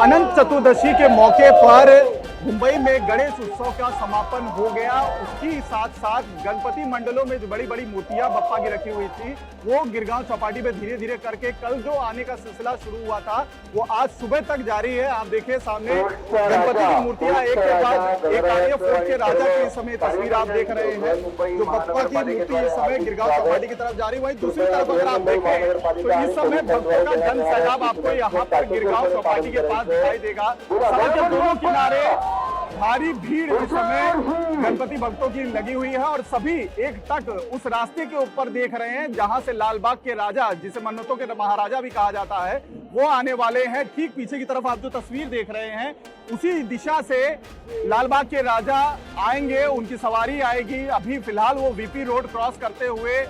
अनंत चतुर्दशी के मौके पर मुंबई में गणेश उत्सव का समापन हो गया। उसकी साथ साथ गणपति मंडलों में जो बड़ी बड़ी मूर्तियां बप्पा की रखी हुई थी वो गिरगांव चौपाटी में धीरे धीरे करके कल जो आने का सिलसिला शुरू हुआ था वो आज सुबह तक जारी है। आप देखिए सामने गणपति की मूर्तियां एक के बाद एक आगे फोर्ट के राजा की इस समय तस्वीर आप देख रहे हैं। जो बप्पा की मूर्ति इस समय गिरगांव चौपाटी की तरफ जारी, वहीं दूसरी तरफ अगर आप देखें तो इस समय भक्तों का जन सैलाब आपको यहाँ पर गिरगांव चौपाटी के पास दिखाई देगा। सड़क के दोनों किनारे भारी भीड़ इस समय गणपति भक्तों की लगी हुई है और सभी एक तक उस रास्ते के ऊपर देख रहे हैं जहां से लालबाग के राजा, जिसे मन्नतों के महाराजा भी कहा जाता है, वो आने वाले हैं। ठीक पीछे की तरफ आप जो तस्वीर देख रहे हैं उसी दिशा से लालबाग के राजा आएंगे, उनकी सवारी आएगी। अभी फिलहाल वो वीपी रोड क्रॉस करते हुए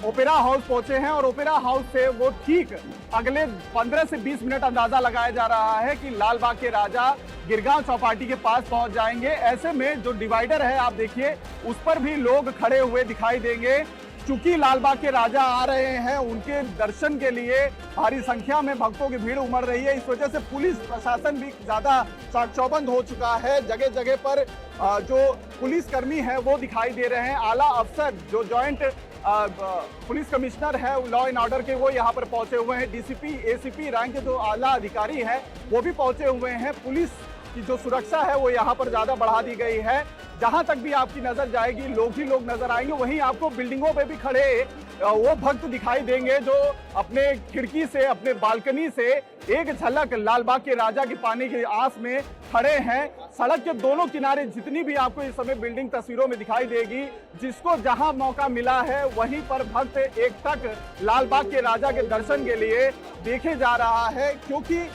ओपेरा हाउस पहुंचे हैं और ओपेरा हाउस से वो ठीक अगले 15 से 20 मिनट अंदाजा लगाया जा रहा है कि लालबाग के राजा गिरगांव चौपाटी के पास पहुंच जाएंगे। ऐसे में जो डिवाइडर है आप देखिए उस पर भी लोग खड़े हुए दिखाई देंगे। चूंकि लालबाग के राजा आ रहे हैं, उनके दर्शन के लिए भारी संख्या में भक्तों की भीड़ उमड़ रही है। इस वजह से पुलिस प्रशासन भी ज्यादा चाक-चौबंद हो चुका है। जगह जगह पर जो पुलिसकर्मी है वो दिखाई दे रहे हैं। आला अफसर जो जॉइंट पुलिस कमिश्नर है लॉ एंड ऑर्डर के, वो यहाँ पर पहुंचे हुए हैं। डीसीपी एसीपी रैंक के जो आला अधिकारी हैं वो भी पहुंचे हुए हैं। पुलिस की जो सुरक्षा है वो यहाँ पर ज्यादा बढ़ा दी गई है। जहां तक भी आपकी नजर जाएगी लोग ही लोग नजर आएंगे। वहीं आपको बिल्डिंगों पे भी खड़े वो भक्त दिखाई देंगे जो अपने खिड़की से, अपने बालकनी से एक झलक लालबाग के राजा की पाने की आस में खड़े हैं। सड़क के दोनों किनारे जितनी भी आपको इस समय बिल्डिंग तस्वीरों में दिखाई देगी, जिसको जहां मौका मिला है वहीं पर भक्त एक तक लालबाग के राजा के दर्शन के लिए देखे जा रहा है। क्योंकि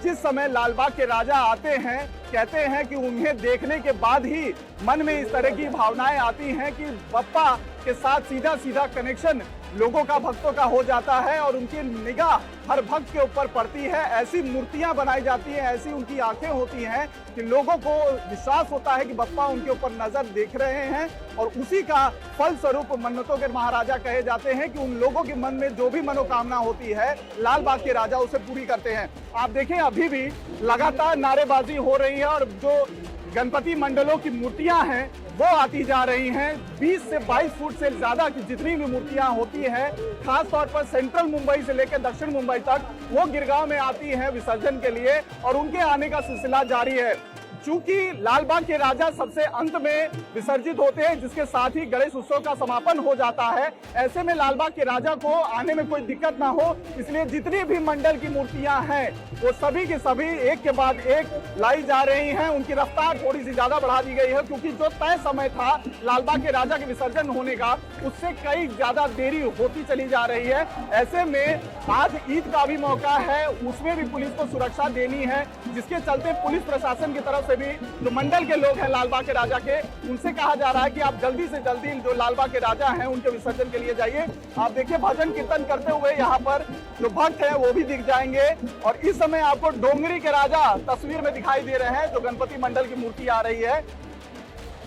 जिस समय लालबाग के राजा आते हैं, कहते हैं कि उन्हें देखने के बाद ही मन में इस तरह की भावनाएं आती हैं कि बप्पा के साथ सीधा सीधा कनेक्शन लोगों का, भक्तों का हो जाता है और उनकी निगाह हर भक्त के ऊपर पड़ती है। ऐसी मूर्तियां बनाई जाती हैं, ऐसी उनकी आंखें होती हैं कि लोगों को विश्वास होता है कि बप्पा उनके ऊपर नजर देख रहे हैं और उसी का फल स्वरूप मन्नतों के महाराजा कहे जाते हैं कि उन लोगों के मन में जो भी मनोकामना होती है लालबाग के राजा उसे पूरी करते हैं। आप देखें अभी भी लगातार नारेबाजी हो रही है और जो गणपति मंडलों की मूर्तियां हैं वो आती जा रही हैं। 20 से 22 फुट से ज्यादा की जितनी भी मूर्तियां होती हैं, खास तौर पर सेंट्रल मुंबई से लेकर दक्षिण मुंबई तक, वो गिरगांव में आती हैं विसर्जन के लिए और उनके आने का सिलसिला जारी है। चूंकि लालबाग के राजा सबसे अंत में विसर्जित होते हैं, जिसके साथ ही गणेश उत्सव का समापन हो जाता है, ऐसे में लालबाग के राजा को आने में कोई दिक्कत ना हो, इसलिए जितनी भी मंडल की मूर्तियां हैं वो सभी की सभी एक के बाद एक लाई जा रही हैं। उनकी रफ्तार थोड़ी सी ज्यादा बढ़ा दी गई है क्योंकि जो तय समय था लालबाग के राजा के विसर्जन होने का, उससे कई ज्यादा देरी होती चली जा रही है। ऐसे में आज ईद का भी मौका है, उसमें भी पुलिस को सुरक्षा देनी है, जिसके चलते पुलिस प्रशासन की तरफ भी जो मंडल के लोग हैं लालबाग के राजा के, उनसे कहा जा रहा है कि आप जल्दी से जल्दी जो लालबाग के राजा हैं उनके विसर्जन के लिए जाइए। आप देखिए भजन कीर्तन करते हुए यहाँ पर जो भक्त हैं वो भी दिख जाएंगे और इस समय आपको डोंगरी के राजा तस्वीर में दिखाई दे रहे हैं जो गणपति मंडल की मूर्ति आ रही है।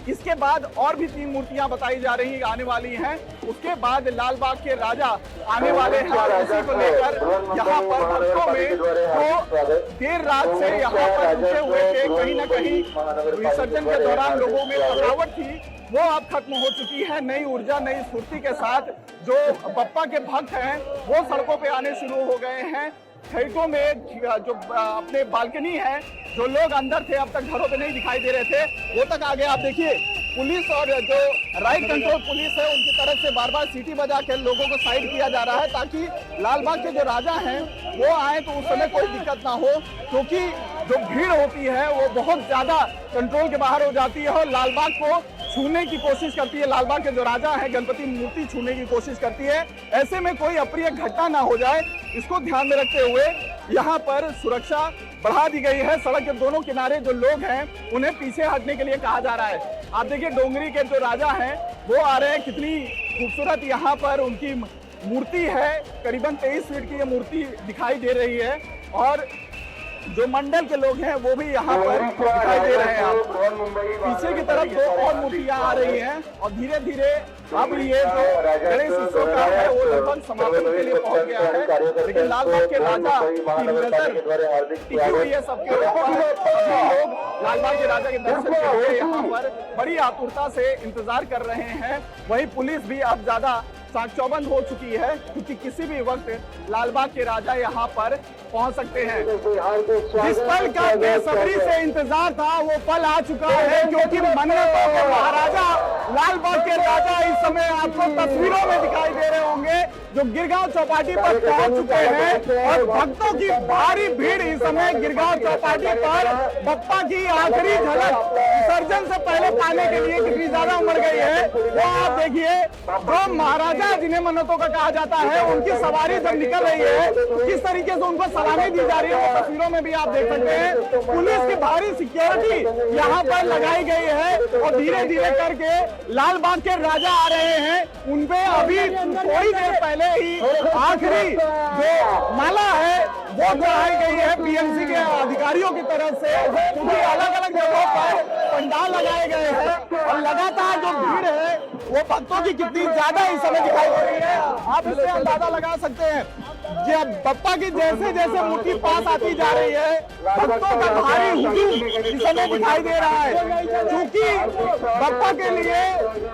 इसके बाद और भी 3 मूर्तियां बताई जा रही आने वाली हैं। उसके बाद लालबाग के राजा आने वाले हैं और इसी को लेकर यहाँ पर भक्तों में तो देर रात से यहाँ पर रुके हुए थे, कहीं ना कहीं विसर्जन के दौरान लोगों में थकावट थी, वो अब खत्म हो चुकी है। नई ऊर्जा, नई स्फूर्ति के साथ जो बप्पा के भक्त हैं वो सड़कों पे आने शुरू हो गए हैं। थिएटरों में जो अपने बालकनी है, जो लोग अंदर थे अब तक घरों पे नहीं दिखाई दे रहे थे, वो तक आ गए। आप देखिए पुलिस और जो राइट कंट्रोल पुलिस है उनकी तरफ से बार बार सीटी बजा के लोगों को साइड किया जा रहा है ताकि लालबाग के जो राजा हैं वो आए तो उस समय कोई दिक्कत ना हो, क्योंकि जो भीड़ होती है वो बहुत ज्यादा कंट्रोल के बाहर हो जाती है और लालबाग को छूने की कोशिश करती है। लालबाग के जो राजा है गणपति मूर्ति छूने की कोशिश करती है। ऐसे में कोई अप्रिय घटना ना हो जाए, इसको ध्यान में रखते हुए यहाँ पर सुरक्षा बढ़ा दी गई है। सड़क के दोनों किनारे जो लोग हैं उन्हें पीछे हटने के लिए कहा जा रहा है। आप देखिए डोंगरी के जो राजा हैं वो आ रहे हैं, कितनी खूबसूरत यहाँ पर उनकी मूर्ति है। करीबन 23 फीट की ये मूर्ति दिखाई दे रही है और जो मंडल के लोग हैं वो भी यहाँ पर दिखाई दे रहे हैं। पीछे की तरफ 2 और मूर्तियां आ रही हैं और धीरे धीरे अब ये जो गणेश उत्सव का है वो लगभग समापन के लिए पहुंच गया है, लेकिन लालबाग के राजा की नजर टिकी हुई है सबके ऊपर। लोग लालबाग के राजा के दर्शन के लिए यहाँ पर बड़ी आतुरता से इंतजार कर रहे हैं। वही पुलिस भी अब ज्यादा चाक चौबंद हो चुकी है, क्योंकि किसी भी वक्त लालबाग के राजा यहाँ पर पहुंच सकते हैं। जिस पल का बेसब्री से इंतजार था वो पल आ चुका है, क्योंकि मन्नतों के महाराजा लालबाग के राजा इस समय आपको तस्वीरों में दिखाई दे रहे होंगे, जो गिरगांव चौपाटी पर पहुंच चुके हैं। और भक्तों की भारी भीड़ इस समय गिरगांव चौपाटी पर बप्पा की आखिरी झलक विसर्जन से पहले पाने के लिए कितनी ज्यादा उमड़ गई है वो आप देखिए। जो महाराजा जिन्हें मन्नतों का कहा जाता है, उनकी सवारी जब निकल रही है किस तरीके से उनको सलामी दी जा रही है वो तस्वीरों में भी आप देख सकते हैं। पुलिस की भारी सिक्योरिटी यहाँ पर लगाई गई है और धीरे धीरे करके लालबाग के राजा आ रहे हैं। उनपे अभी थोड़ी देर पहले ही आखिरी जो माला है वो चढ़ाई गई है पीएमसी के अधिकारियों की तरफ से, क्योंकि अलग अलग जगहों पर पंडाल लगाए गए हैं और लगातार जो भीड़ है वो भक्तों की कितनी ज्यादा इस समय दिखाई दे रही है आप इससे अंदाजा लगा सकते हैं। जब बप्पा की जैसे जैसे मूर्ति पास आती जा रही है, भक्तों का भारी हुजूम इस समय दिखाई दे रहा है, क्योंकि बप्पा के लिए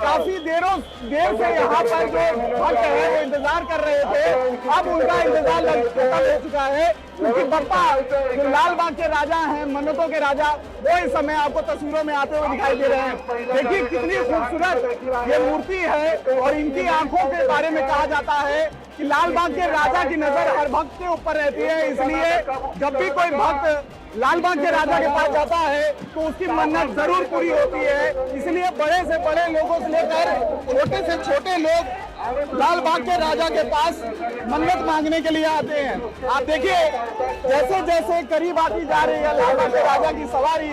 काफी देर से यहाँ पर जो भक्त है वो इंतजार कर रहे थे। अब उनका इंतजार खत्म हो चुका है, क्योंकि बप्पा जो लालबाग के राजा हैं, मन्नतों के राजा, वो इस समय आपको तस्वीरों में आते हुए दिखाई दे रहे हैं। देखिए कितनी खूबसूरत ये मूर्ति है और इनकी आंखों के बारे में कहा जाता है कि लालबाग के राजा की नजर हर भक्त के ऊपर रहती है, इसलिए जब भी कोई भक्त लालबाग के राजा के पास जाता है तो उसकी मन्नत जरूर पूरी होती है। इसलिए बड़े से बड़े लोगों से लेकर छोटे से छोटे लोग लालबाग के राजा के पास मन्नत मांगने के लिए आते हैं। आप देखिए जैसे जैसे करीब आती जा रही है लालबाग के राजा की सवारी,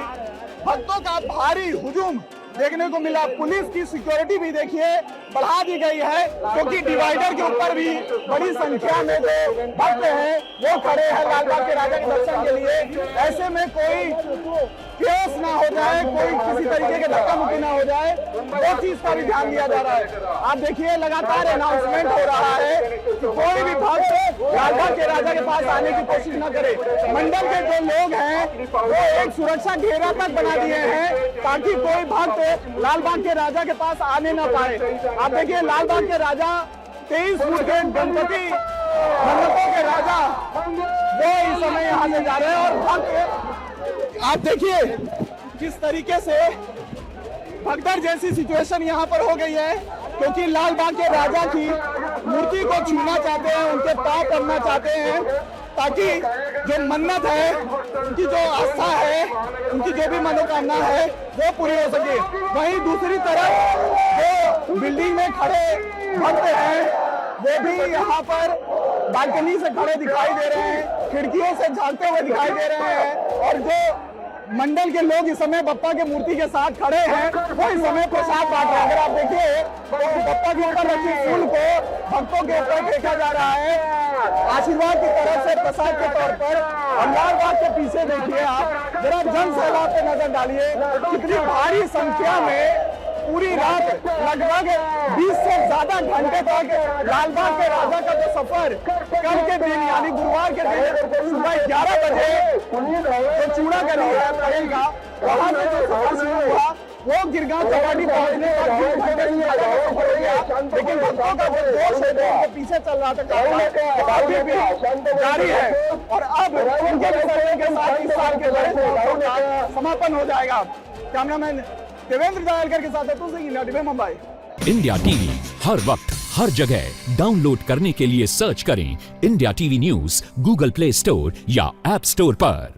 भक्तों का भारी हुजूम देखने को मिला। पुलिस की सिक्योरिटी भी देखिए बढ़ा दी गई है, क्योंकि डिवाइडर के ऊपर भी बड़ी संख्या में जो भक्त हैं वो खड़े हैं लालबाग के राजा के दर्शन के लिए। ऐसे में कोई केस ना हो जाए, कोई किसी तरीके के धक्का मुक्की ना हो जाए, वो चीज का भी ध्यान दिया जा रहा है। आप देखिए लगातार अनाउंसमेंट हो रहा है कि कोई भी भक्त लालबाग के राजा के पास आने की कोशिश न करे। मंडल के जो लोग हैं वो एक सुरक्षा घेरा तक बना दिए हैं ताकि कोई भक्त लालबाग के राजा के पास आने ना पाए। आप देखिए लालबाग के राजा 23 फुट के गणपति मन्नतों के राजा वो इस समय यहाँ से जा रहे हैं। और भक्त आप देखिए किस तरीके से भगदड़ जैसी सिचुएशन यहाँ पर हो गई है, क्योंकि लालबाग के राजा की मूर्ति को छूना चाहते हैं, उनके पांव पड़ना चाहते हैं, ताकि जो मन्नत है, उनकी जो आस्था है, उनकी जो भी मनोकामना है वो पूरी हो सके। वहीं दूसरी तरफ जो बिल्डिंग में खड़े भक्त हैं वो भी यहाँ पर बालकनी से खड़े दिखाई दे रहे हैं, खिड़कियों से झांकते हुए दिखाई दे रहे हैं। और जो मंडल के लोग इस समय बप्पा के मूर्ति के साथ खड़े हैं वो इस समय प्रसाद बांट रहे हैं। अगर आप देखिए तो बप्पा के ऊपर रखी फूल को भक्तों के ऊपर फेंका जा रहा है आशीर्वाद की तरफ से प्रसाद के तौर पर। और लालबाग के पीछे देखिए आप जरा जन सैलाब पे नजर डालिए, कितनी भारी संख्या में पूरी रात लगभग 20 से ज्यादा घंटे तक लालबाग के राजा का जो सफर कल के दिन यानी गुरुवार के दिन सुबह 11 बजे जो चूड़ा गली है परेल का, वहां से जो सफर शुरू हुआ वो गिरगांव चौपाटी पहुंचने का 20 घंटे से ज्यादा का सफर हो गया। लेकिन भक्तों का जो जोश है उनके पीछे चल रहा था अभी भी जारी है। और अब उनके विसर्जन के साथ इस साल के गणेश उत्सव का समापन हो जाएगा। कैमरामैन देवेंद्र जायलकर के साथ Tulsi India TV Mumbai. India TV हर वक्त हर जगह डाउनलोड करने के लिए सर्च करें India TV news Google Play Store या ऐप स्टोर पर।